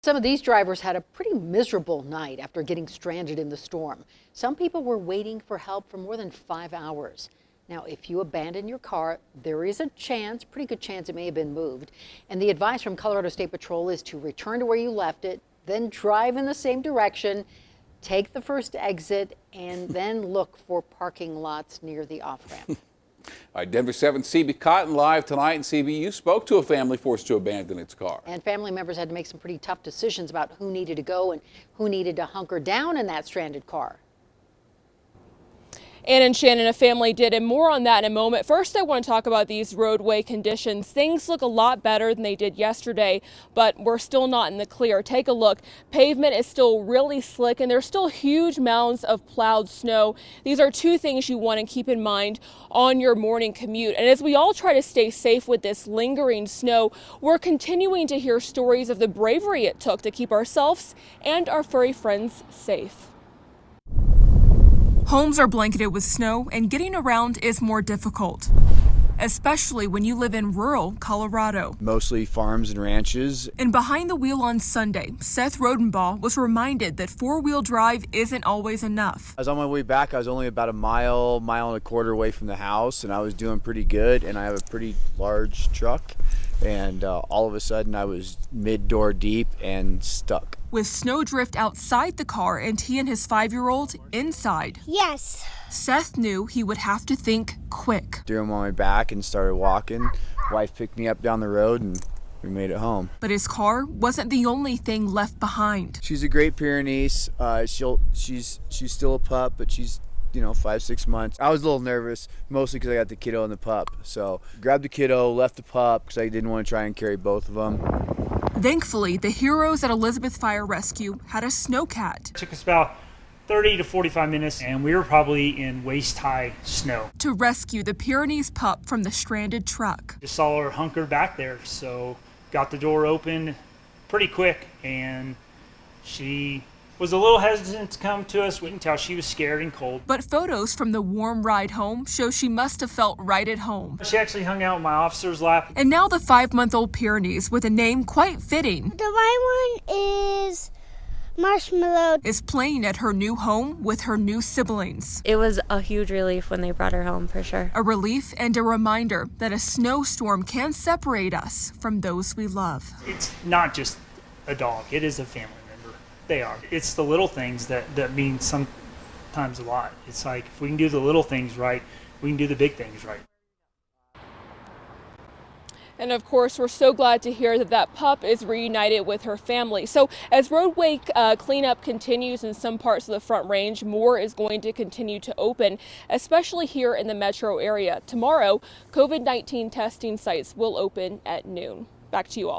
Some of these drivers had a pretty miserable night after getting stranded in the storm. Some people were waiting for help for more than 5 hours. Now, if you abandon your car, there is a chance, pretty good chance it may have been moved. And the advice from Colorado State Patrol is to return to where you left it, then drive in the same direction, take the first exit, and then look for parking lots near the off-ramp. All right, Denver 7 CB Cotton live tonight. And CB, you spoke to a family forced to abandon its car. And family members had to make some pretty tough decisions about who needed to go and who needed to hunker down in that stranded car. Ann and Shannon, a family did, and more on that in a moment. First, I want to talk about these roadway conditions. Things look a lot better than they did yesterday, but we're still not in the clear. Take a look. Pavement is still really slick, and there's still huge mounds of plowed snow. These are two things you want to keep in mind on your morning commute. And as we all try to stay safe with this lingering snow, we're continuing to hear stories of the bravery it took to keep ourselves and our furry friends safe. Homes are blanketed with snow, and getting around is more difficult, especially when you live in rural Colorado. Mostly farms and ranches. And behind the wheel on Sunday, Seth Rodenbaugh was reminded that four-wheel drive isn't always enough. I was on my way back. I was only about a mile and a quarter away from the house, and I was doing pretty good, and I have a pretty large truck. And all of a sudden I was mid-door deep and stuck. With snowdrift outside the car and he and his 5-year-old inside. Yes. Seth knew he would have to think quick. Threw him on my back and started walking. Wife picked me up down the road and we made it home. But his car wasn't the only thing left behind. She's a Great Pyrenees. She's still a pup, but she's 5-6 months. I was a little nervous, mostly because I got the kiddo and the pup. So grabbed the kiddo, left the pup because I didn't want to try and carry both of them. Thankfully, the heroes at Elizabeth Fire Rescue had a snowcat. It took us about 30 to 45 minutes, and we were probably in waist-high snow. To rescue the Pyrenees pup from the stranded truck. Just saw her hunkered back there, so got the door open pretty quick, and she was a little hesitant to come to us. We can tell she was scared and cold. But photos from the warm ride home show she must have felt right at home. She actually hung out in my officer's lap. And now the 5-month-old Pyrenees, with a name quite fitting, The right one is Marshmallow, is playing at her new home with her new siblings. It was a huge relief when they brought her home, for sure. A relief and a reminder that a snowstorm can separate us from those we love. It's not just a dog, it is a family member. They are. It's the little things that mean sometimes a lot. It's like if we can do the little things right, we can do the big things right. And of course, we're so glad to hear that pup is reunited with her family. So as roadway cleanup continues in some parts of the Front Range, more is going to continue to open, especially here in the metro area. Tomorrow, COVID-19 testing sites will open at noon. Back to you all.